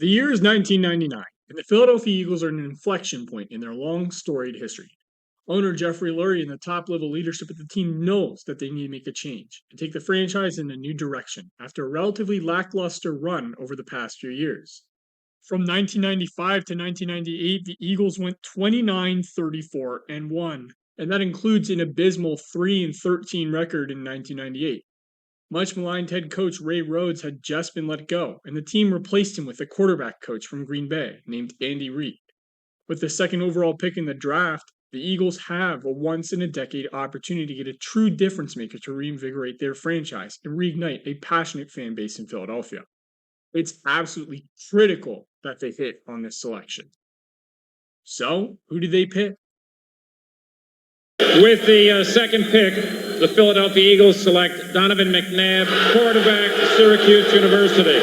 The year is 1999, and the Philadelphia Eagles are at an inflection point in their long storied history. Owner Jeffrey Lurie and the top level leadership of the team knows that they need to make a change and take the franchise in a new direction after a relatively lackluster run over the past few years. From 1995 to 1998, the Eagles went 29, 34, and 1, and that includes an abysmal 3 13 record in 1998. Much maligned head coach Ray Rhodes had just been let go, and the team replaced him with a quarterback coach from Green Bay named Andy Reid. With the second overall pick in the draft, the Eagles have a once in a decade opportunity to get a true difference maker to reinvigorate their franchise and reignite a passionate fan base in Philadelphia. It's absolutely critical that they hit on this selection. So, who did they pick? With the second pick, the Philadelphia Eagles select Donovan McNabb, quarterback, Syracuse University.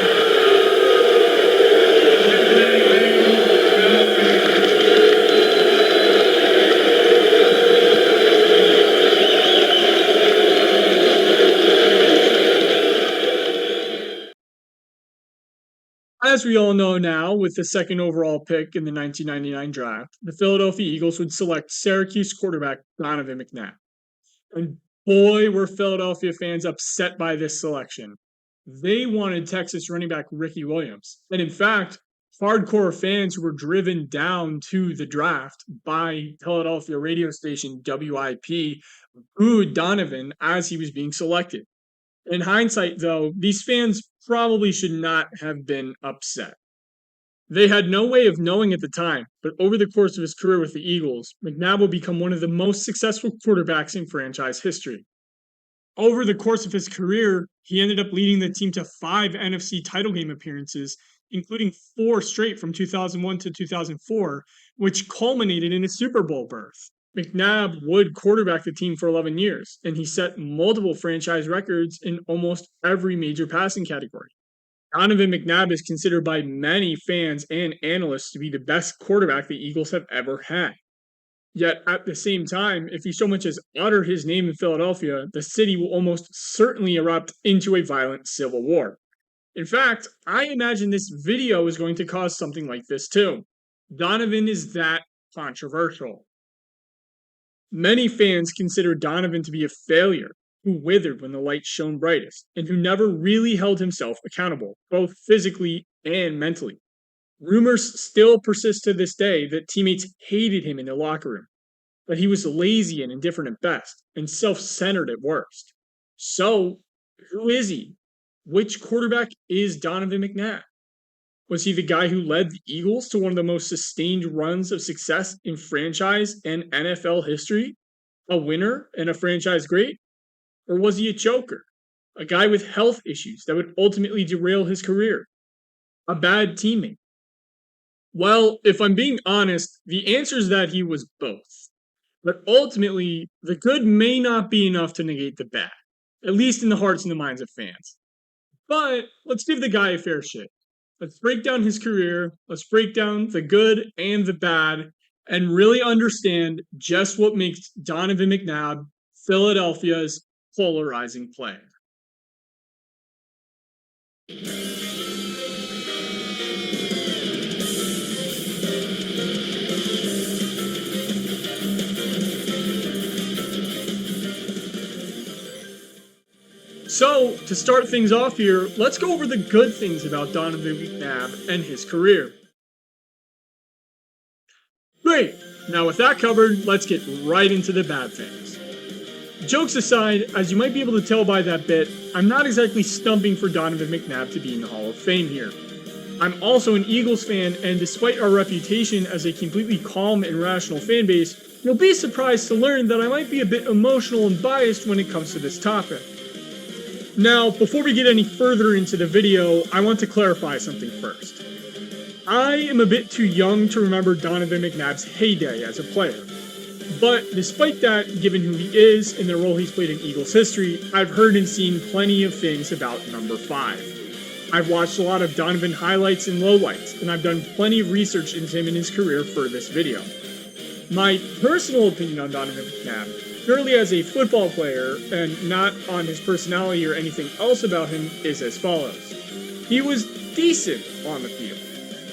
As we all know now, with the second overall pick in the 1999 draft, the Philadelphia Eagles would select Syracuse quarterback Donovan McNabb. And boy, were Philadelphia fans upset by this selection. They wanted Texas running back Ricky Williams. And in fact, hardcore fans who were driven down to the draft by Philadelphia radio station WIP booed Donovan as he was being selected. In hindsight, though, these fans probably should not have been upset. They had no way of knowing at the time, but over the course of his career with the Eagles, McNabb will become one of the most successful quarterbacks in franchise history. Over the course of his career, he ended up leading the team to 5 NFC title game appearances, including 4 straight from 2001 to 2004, which culminated in a Super Bowl berth. McNabb would quarterback the team for 11 years, and he set multiple franchise records in almost every major passing category. Donovan McNabb is considered by many fans and analysts to be the best quarterback the Eagles have ever had. Yet, at the same time, if he so much as utter his name in Philadelphia, the city will almost certainly erupt into a violent civil war. In fact, I imagine this video is going to cause something like this too. Donovan is that controversial. Many fans consider Donovan to be a failure who withered when the light shone brightest and who never really held himself accountable, both physically and mentally. Rumors still persist to this day that teammates hated him in the locker room, that he was lazy and indifferent at best, and self-centered at worst. So, who is he? Which quarterback is Donovan McNabb? Was he the guy who led the Eagles to one of the most sustained runs of success in franchise and NFL history? A winner and a franchise great? Or was he a choker? A guy with health issues that would ultimately derail his career? A bad teammate? Well, if I'm being honest, the answer is that he was both. But ultimately, the good may not be enough to negate the bad, at least in the hearts and the minds of fans. But let's give the guy a fair shake. Let's break down his career, let's break down the good and the bad, and really understand just what makes Donovan McNabb Philadelphia's polarizing player. So, to start things off here, let's go over the good things about Donovan McNabb and his career. Great! Now with that covered, let's get right into the bad things. Jokes aside, as you might be able to tell by that bit, I'm not exactly stumping for Donovan McNabb to be in the Hall of Fame here. I'm also an Eagles fan, and despite our reputation as a completely calm and rational fan base, you'll be surprised to learn that I might be a bit emotional and biased when it comes to this topic. Now, before we get any further into the video, I want to clarify something first. I am a bit too young to remember Donovan McNabb's heyday as a player. But despite that, given who he is and the role he's played in Eagles history, I've heard and seen plenty of things about number 5. I've watched a lot of Donovan highlights and lowlights, and I've done plenty of research into him and his career for this video. My personal opinion on Donovan McNabb, purely as a football player and not on his personality or anything else about him, is as follows. He was decent on the field.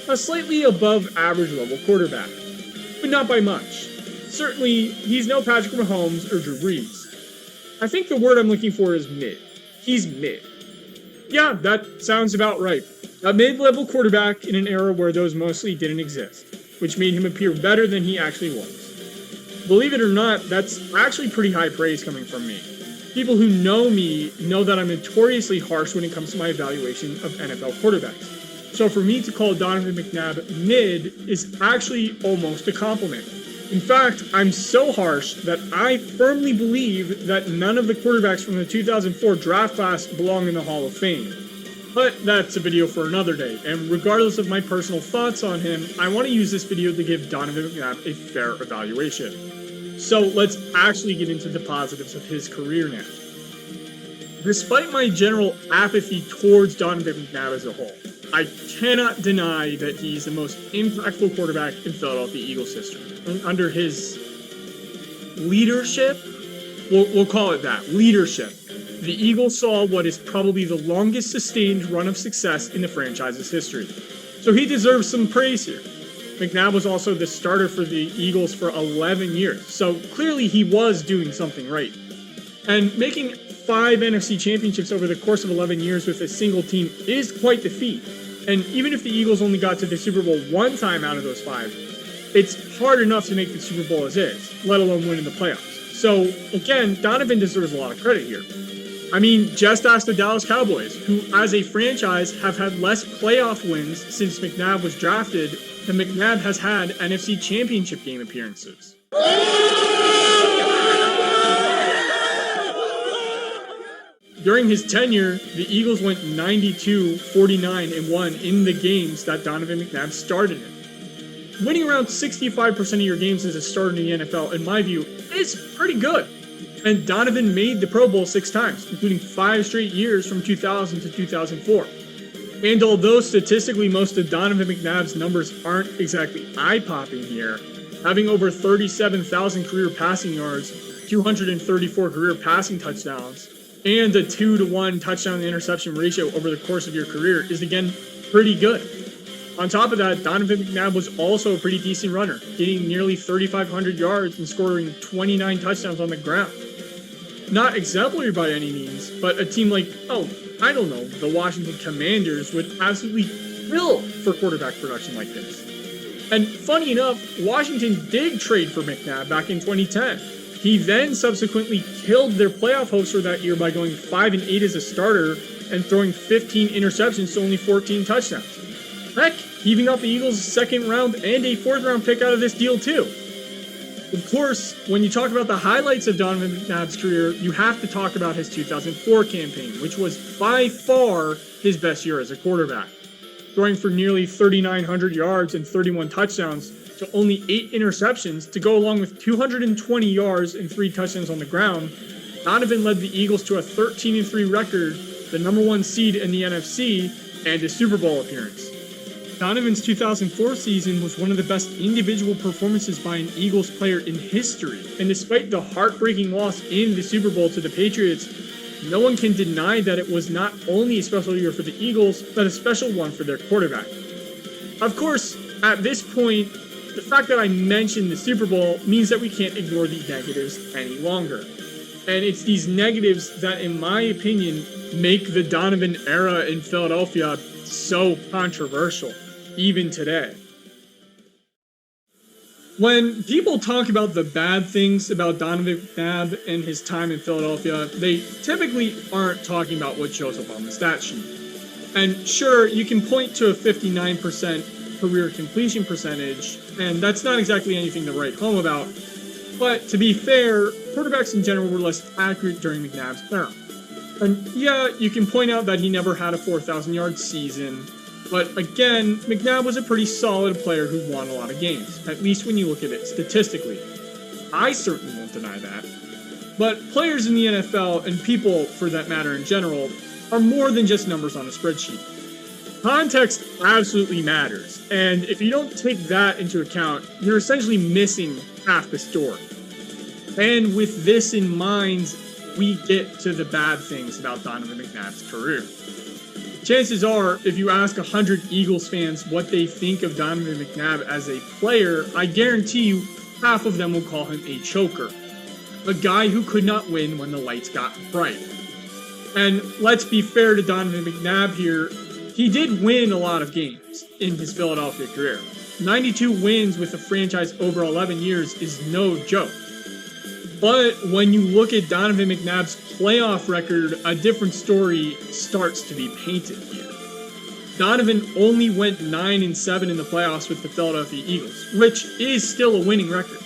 a slightly above average level quarterback, but not by much. Certainly, he's no Patrick Mahomes or Drew Brees. I think the word I'm looking for is mid. He's mid. Yeah, that sounds about right. A mid-level quarterback in an era where those mostly didn't exist, which made him appear better than he actually was. Believe it or not, that's actually pretty high praise coming from me. People who know me know that I'm notoriously harsh when it comes to my evaluation of NFL quarterbacks. So for me to call Donovan McNabb mid is actually almost a compliment. In fact, I'm so harsh that I firmly believe that none of the quarterbacks from the 2004 draft class belong in the Hall of Fame. But that's a video for another day, and regardless of my personal thoughts on him, I want to use this video to give Donovan McNabb a fair evaluation. So let's actually get into the positives of his career now. Despite my general apathy towards Donovan McNabb as a whole, I cannot deny that he's the most impactful quarterback in Philadelphia Eagles history. And under his leadership, we'll call it that, leadership, the Eagles saw what is probably the longest sustained run of success in the franchise's history. So he deserves some praise here. McNabb was also the starter for the Eagles for 11 years, so clearly he was doing something right. And making 5 NFC championships over the course of 11 years with a single team is quite the feat. And even if the Eagles only got to the Super Bowl one time out of those 5, it's hard enough to make the Super Bowl as is, let alone win in the playoffs. So again, Donovan deserves a lot of credit here. I mean, just ask the Dallas Cowboys, who as a franchise have had less playoff wins since McNabb was drafted than McNabb has had NFC championship game appearances. During his tenure, the Eagles went 92, 49, and 1 in the games that Donovan McNabb started in. Winning around 65% of your games as a starter in the NFL, in my view, is pretty good. And Donovan made the Pro Bowl 6 times, including 5 straight years from 2000 to 2004. And although statistically most of Donovan McNabb's numbers aren't exactly eye-popping here, having over 37,000 career passing yards, 234 career passing touchdowns, and a 2-to-1 touchdown to interception ratio over the course of your career is again pretty good. On top of that, Donovan McNabb was also a pretty decent runner, getting nearly 3,500 yards and scoring 29 touchdowns on the ground. Not exemplary by any means, but a team like, the Washington Commanders would absolutely kill for quarterback production like this. And funny enough, Washington did trade for McNabb back in 2010. He then subsequently killed their playoff hopes for that year by going 5-8 as a starter and throwing 15 interceptions to only 14 touchdowns. Heck, heaving out the Eagles' 2nd round and a 4th round pick out of this deal too. Of course, when you talk about the highlights of Donovan McNabb's career, you have to talk about his 2004 campaign, which was by far his best year as a quarterback. Throwing for nearly 3,900 yards and 31 touchdowns to only 8 interceptions to go along with 220 yards and 3 touchdowns on the ground, Donovan led the Eagles to a 13-3 record, the #1 seed in the NFC, and a Super Bowl appearance. Donovan's 2004 season was one of the best individual performances by an Eagles player in history, and despite the heartbreaking loss in the Super Bowl to the Patriots, no one can deny that it was not only a special year for the Eagles, but a special one for their quarterback. Of course, at this point, the fact that I mentioned the Super Bowl means that we can't ignore the negatives any longer. And it's these negatives that, in my opinion, make the Donovan era in Philadelphia so controversial, even today. When people talk about the bad things about Donovan McNabb and his time in Philadelphia, they typically aren't talking about what shows up on the stat sheet. And sure, you can point to a 59% career completion percentage, and that's not exactly anything to write home about. But to be fair, quarterbacks in general were less accurate during McNabb's era. And yeah, you can point out that he never had a 4,000-yard season, but again, McNabb was a pretty solid player who won a lot of games, at least when you look at it statistically. I certainly won't deny that. But players in the NFL, and people for that matter in general, are more than just numbers on a spreadsheet. Context absolutely matters, and if you don't take that into account, you're essentially missing half the story. And with this in mind, we get to the bad things about Donovan McNabb's career. chances are, if you ask 100 Eagles fans what they think of Donovan McNabb as a player, I guarantee you half of them will call him a choker. A guy who could not win when the lights got bright. And let's be fair to Donovan McNabb here, he did win a lot of games in his Philadelphia career. 92 wins with the franchise over 11 years is no joke. But when you look at Donovan McNabb's playoff record, a different story starts to be painted here. Donovan only went 9-7 in the playoffs with the Philadelphia Eagles, which is still a winning record.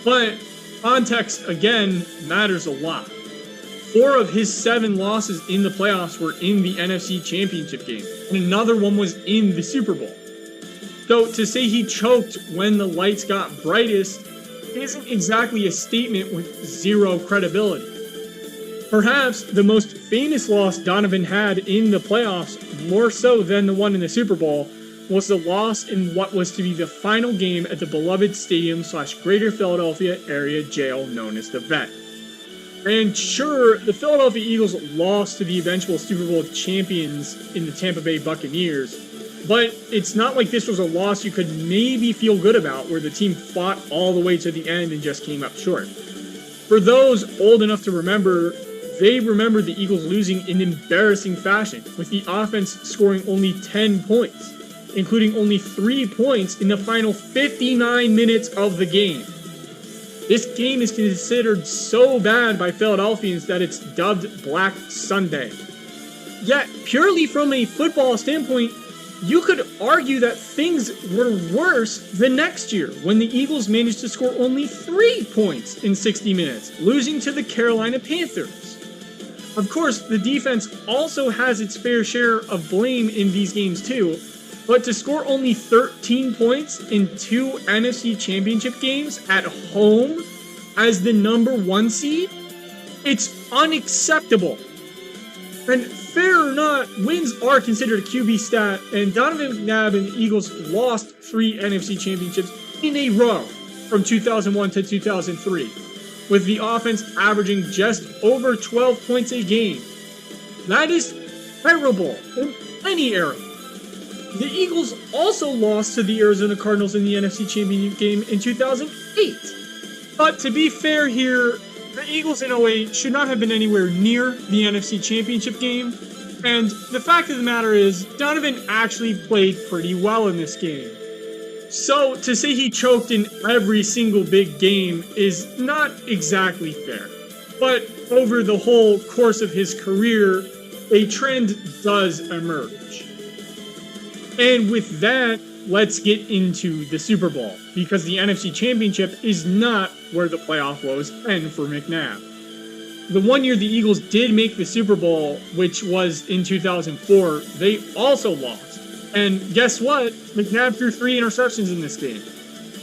But context, again, matters a lot. 4 of his 7 losses in the playoffs were in the NFC Championship game, and another one was in the Super Bowl. So to say he choked when the lights got brightest isn't exactly a statement with zero credibility. Perhaps the most famous loss Donovan had in the playoffs, more so than the one in the Super Bowl, was the loss in what was to be the final game at the beloved stadium/Greater Philadelphia area jail known as the Vet. And sure, the Philadelphia Eagles lost to the eventual Super Bowl champions in the Tampa Bay Buccaneers, but it's not like this was a loss you could maybe feel good about, where the team fought all the way to the end and just came up short. For those old enough to remember, they remember the Eagles losing in embarrassing fashion, with the offense scoring only 10 points, including only 3 points in the final 59 minutes of the game. This game is considered so bad by Philadelphians that it's dubbed Black Sunday. Yet, purely from a football standpoint, you could argue that things were worse the next year when the Eagles managed to score only 3 points in 60 minutes, losing to the Carolina Panthers. Of course, the defense also has its fair share of blame in these games too, but to score only 13 points in 2 NFC Championship games at home as the number 1 seed, it's unacceptable. And fair or not, wins are considered a QB stat, and Donovan McNabb and the Eagles lost 3 NFC championships in a row from 2001 to 2003, with the offense averaging just over 12 points a game. That is terrible in any era. The Eagles also lost to the Arizona Cardinals in the NFC Championship game in 2008. But to be fair here, the Eagles in 08 should not have been anywhere near the NFC Championship game, and the fact of the matter is, Donovan actually played pretty well in this game. So to say he choked in every single big game is not exactly fair. But over the whole course of his career, a trend does emerge. And with that, let's get into the Super Bowl, because the NFC Championship is not where the playoff woes end for McNabb. The one year the Eagles did make the Super Bowl, which was in 2004, they also lost. And guess what? McNabb threw 3 interceptions in this game.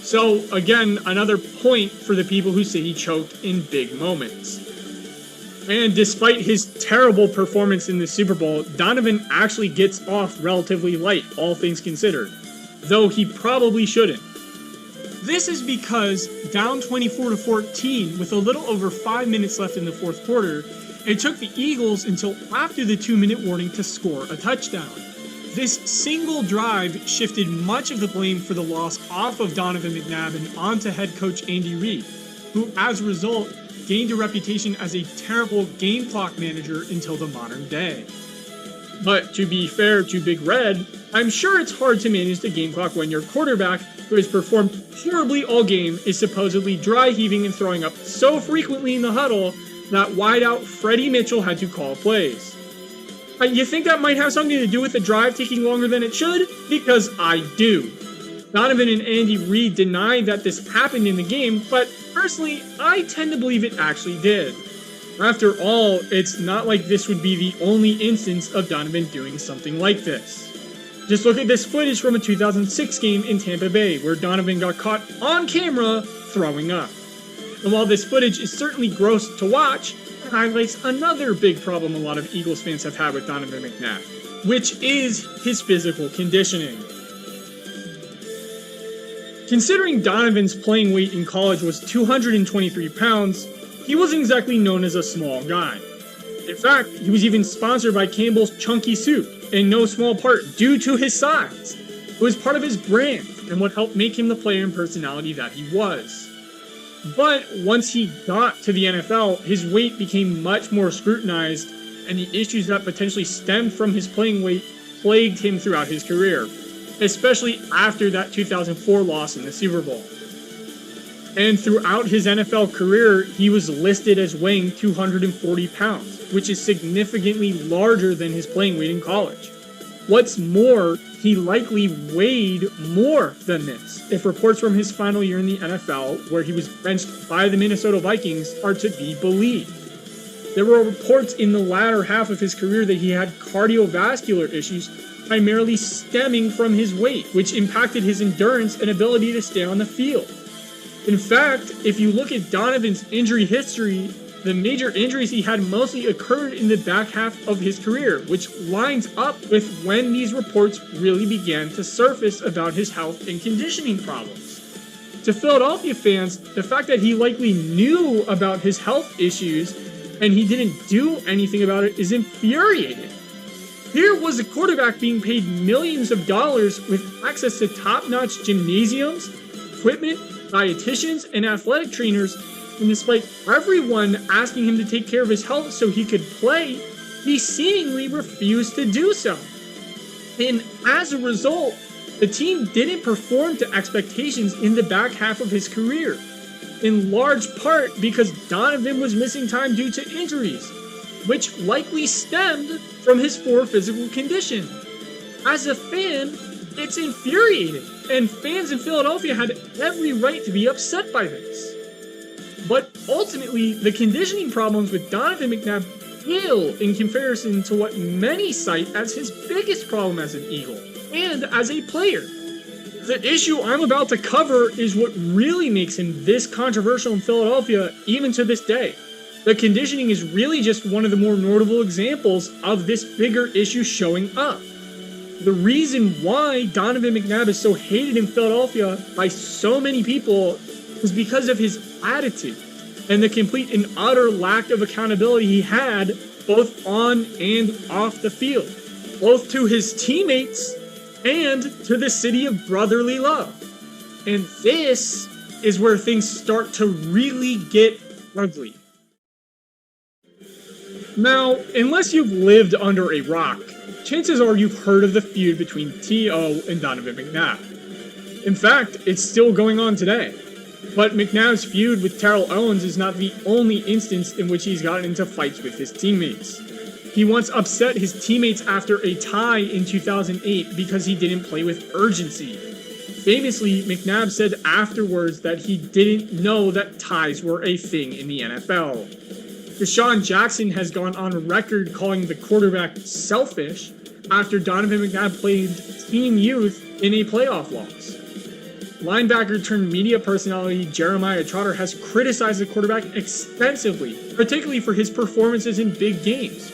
So again, another point for the people who say he choked in big moments. And despite his terrible performance in the Super Bowl, Donovan actually gets off relatively light, all things considered, though he probably shouldn't. This is because down 24-14 with a little over 5 minutes left in the fourth quarter, it took the Eagles until after the 2-minute warning to score a touchdown. This single drive shifted much of the blame for the loss off of Donovan McNabb and onto head coach Andy Reid, who as a result gained a reputation as a terrible game clock manager until the modern day. But to be fair to Big Red, I'm sure it's hard to manage the game clock when your quarterback, who has performed horribly all game, is supposedly dry heaving and throwing up so frequently in the huddle that wideout Freddie Mitchell had to call plays. You think that might have something to do with the drive taking longer than it should? Because I do. Donovan and Andy Reid denied that this happened in the game, but personally, I tend to believe it actually did. After all, it's not like this would be the only instance of Donovan doing something like this. Just look at this footage from a 2006 game in Tampa Bay, where Donovan got caught on camera throwing up. And while this footage is certainly gross to watch, it highlights another big problem a lot of Eagles fans have had with Donovan McNabb, which is his physical conditioning. Considering Donovan's playing weight in college was 223 pounds, he wasn't exactly known as a small guy. In fact, he was even sponsored by Campbell's Chunky Soup, in no small part due to his size. It was part of his brand and what helped make him the player and personality that he was. But once he got to the NFL, his weight became much more scrutinized, and the issues that potentially stemmed from his playing weight plagued him throughout his career, especially after that 2004 loss in the Super Bowl. And throughout his NFL career, he was listed as weighing 240 pounds, which is significantly larger than his playing weight in college. What's more, he likely weighed more than this, if reports from his final year in the NFL, where he was benched by the Minnesota Vikings, are to be believed. There were reports in the latter half of his career that he had cardiovascular issues, primarily stemming from his weight, which impacted his endurance and ability to stay on the field. In fact, if you look at Donovan's injury history, the major injuries he had mostly occurred in the back half of his career, which lines up with when these reports really began to surface about his health and conditioning problems. To Philadelphia fans, the fact that he likely knew about his health issues and he didn't do anything about it is infuriating. Here was a quarterback being paid millions of dollars with access to top-notch gymnasiums, equipment, dietitians, and athletic trainers, and despite everyone asking him to take care of his health so he could play, he seemingly refused to do so. And as a result, the team didn't perform to expectations in the back half of his career, in large part because Donovan was missing time due to injuries, which likely stemmed from his poor physical condition. As a fan, it's infuriating, and fans in Philadelphia had every right to be upset by this. But ultimately, the conditioning problems with Donovan McNabb pale in comparison to what many cite as his biggest problem as an Eagle, and as a player. The issue I'm about to cover is what really makes him this controversial in Philadelphia even to this day. The conditioning is really just one of the more notable examples of this bigger issue showing up. The reason why Donovan McNabb is so hated in Philadelphia by so many people is because of his attitude and the complete and utter lack of accountability he had both on and off the field, both to his teammates and to the city of brotherly love. And this is where things start to really get ugly. Now, unless you've lived under a rock, chances are you've heard of the feud between T.O. and Donovan McNabb. In fact, it's still going on today. But McNabb's feud with Terrell Owens is not the only instance in which he's gotten into fights with his teammates. He once upset his teammates after a tie in 2008 because he didn't play with urgency. Famously, McNabb said afterwards that he didn't know that ties were a thing in the NFL. Deshaun Jackson has gone on record calling the quarterback selfish after Donovan McNabb played team youth in a playoff loss. Linebacker turned media personality Jeremiah Trotter has criticized the quarterback extensively, particularly for his performances in big games.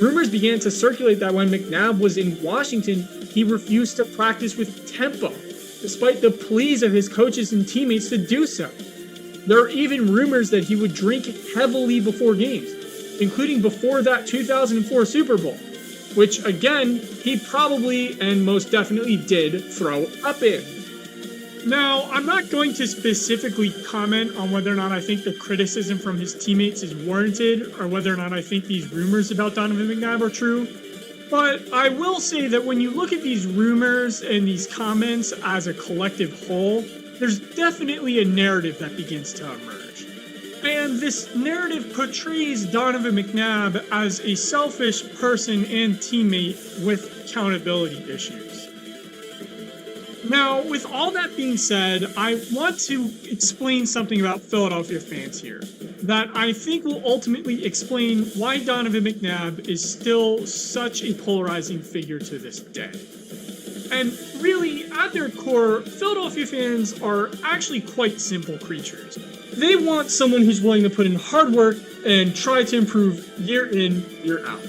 Rumors began to circulate that when McNabb was in Washington, he refused to practice with tempo, despite the pleas of his coaches and teammates to do so. There are even rumors that he would drink heavily before games, including before that 2004 Super Bowl, which again, he probably and most definitely did throw up in. Now, I'm not going to specifically comment on whether or not I think the criticism from his teammates is warranted or whether or not I think these rumors about Donovan McNabb are true, but I will say that when you look at these rumors and these comments as a collective whole, there's definitely a narrative that begins to emerge. And this narrative portrays Donovan McNabb as a selfish person and teammate with accountability issues. Now, with all that being said, I want to explain something about Philadelphia fans here that I think will ultimately explain why Donovan McNabb is still such a polarizing figure to this day. And really, at their core, Philadelphia fans are actually quite simple creatures. They want someone who's willing to put in hard work and try to improve year in, year out.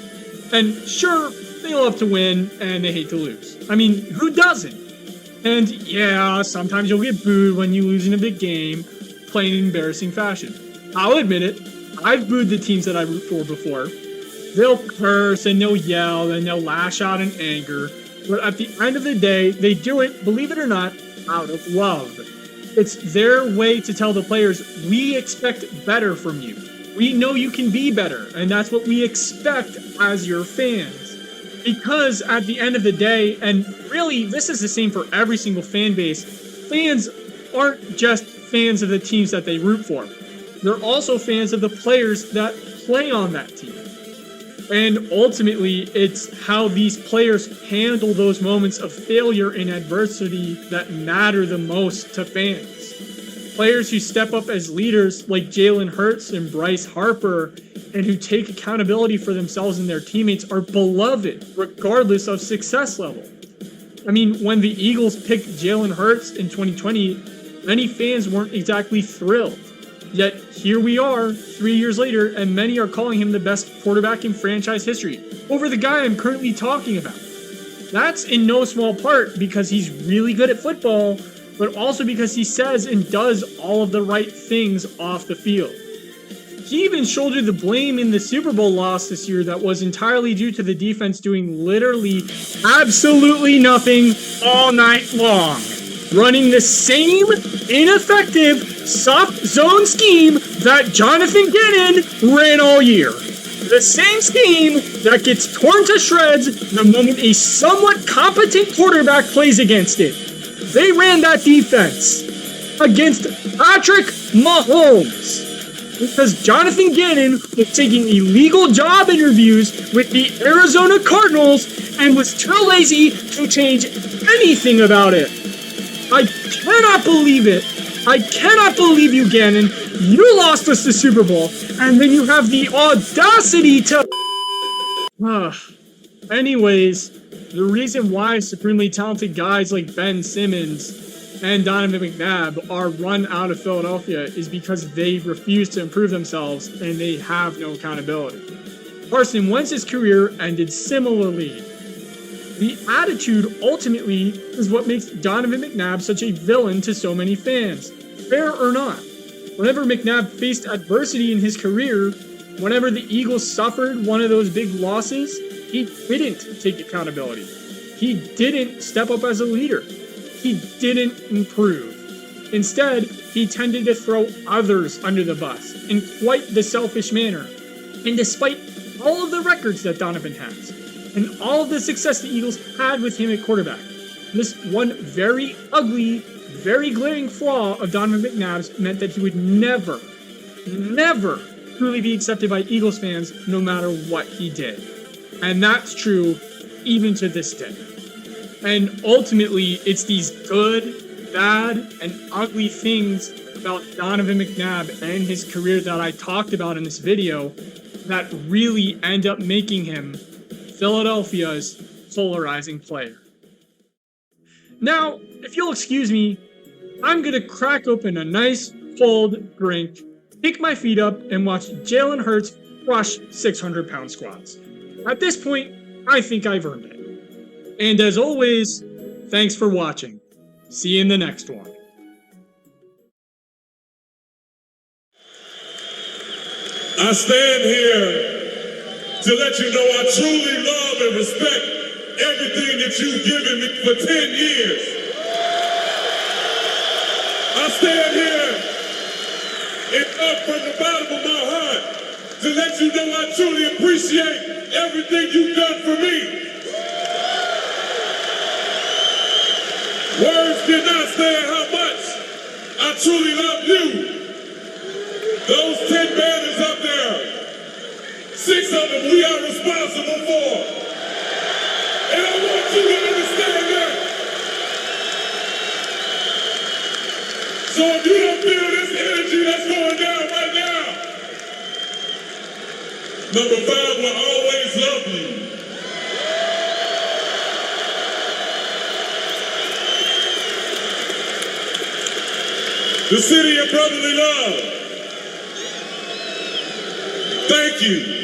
And sure, they love to win and they hate to lose. I mean, who doesn't? And yeah, sometimes you'll get booed when you lose in a big game, playing in embarrassing fashion. I'll admit it, I've booed the teams that I root for before, They'll curse and they'll yell and they'll lash out in anger. But at the end of the day, they do it, believe it or not, out of love. It's their way to tell the players, we expect better from you. We know you can be better, and that's what we expect as your fans. Because at the end of the day, and really this is the same for every single fan base, fans aren't just fans of the teams that they root for. They're also fans of the players that play on that team. And ultimately, it's how these players handle those moments of failure and adversity that matter the most to fans. Players who step up as leaders like Jalen Hurts and Bryce Harper and who take accountability for themselves and their teammates are beloved regardless of success level. I mean, when the Eagles picked Jalen Hurts in 2020, many fans weren't exactly thrilled. Yet here we are 3 years later, and many are calling him the best quarterback in franchise history over the guy I'm currently talking about. That's in no small part because he's really good at football, but also because he says and does all of the right things off the field. He even shouldered the blame in the Super Bowl loss this year that was entirely due to the defense doing literally absolutely nothing all night long, running the same ineffective soft zone scheme that Jonathan Gannon ran all year. The same scheme that gets torn to shreds the moment a somewhat competent quarterback plays against it. They ran that defense against Patrick Mahomes because Jonathan Gannon was taking illegal job interviews with the Arizona Cardinals and was too lazy to change anything about it. I cannot believe it. I cannot believe you, Gannon. You lost us the Super Bowl, and then you have the audacity to... Anyways, the reason why supremely talented guys like Ben Simmons and Donovan McNabb are run out of Philadelphia is because they refuse to improve themselves and they have no accountability. Carson Wentz's career ended similarly. The attitude ultimately is what makes Donovan McNabb such a villain to so many fans. Fair or not, whenever McNabb faced adversity in his career, whenever the Eagles suffered one of those big losses, he didn't take accountability. He didn't step up as a leader. He didn't improve. Instead, he tended to throw others under the bus in quite the selfish manner. And despite all of the records that Donovan has, and all of the success the Eagles had with him at quarterback, this one very ugly, very glaring flaw of Donovan McNabb's meant that he would never truly be accepted by Eagles fans no matter what he did. And that's true even to this day. And ultimately, it's these good, bad, and ugly things about Donovan McNabb and his career that I talked about in this video that really end up making him Philadelphia's polarizing player. Now, if you'll excuse me, I'm going to crack open a nice cold drink, kick my feet up, and watch Jalen Hurts crush 600-pound squats. At this point, I think I've earned it. And as always, thanks for watching. See you in the next one. I stand here to let you know I truly love and respect everything that you've given me for 10 years. I stand here and up from the bottom of my heart to let you know I truly appreciate everything you've done for me. Words cannot say how much I truly love you. Those 10 banners up there, 6 of them we are responsible for. And I want you to understand that. So if you don't feel this energy that's going down right now, number 5 will always love you. The city of brotherly love. Thank you.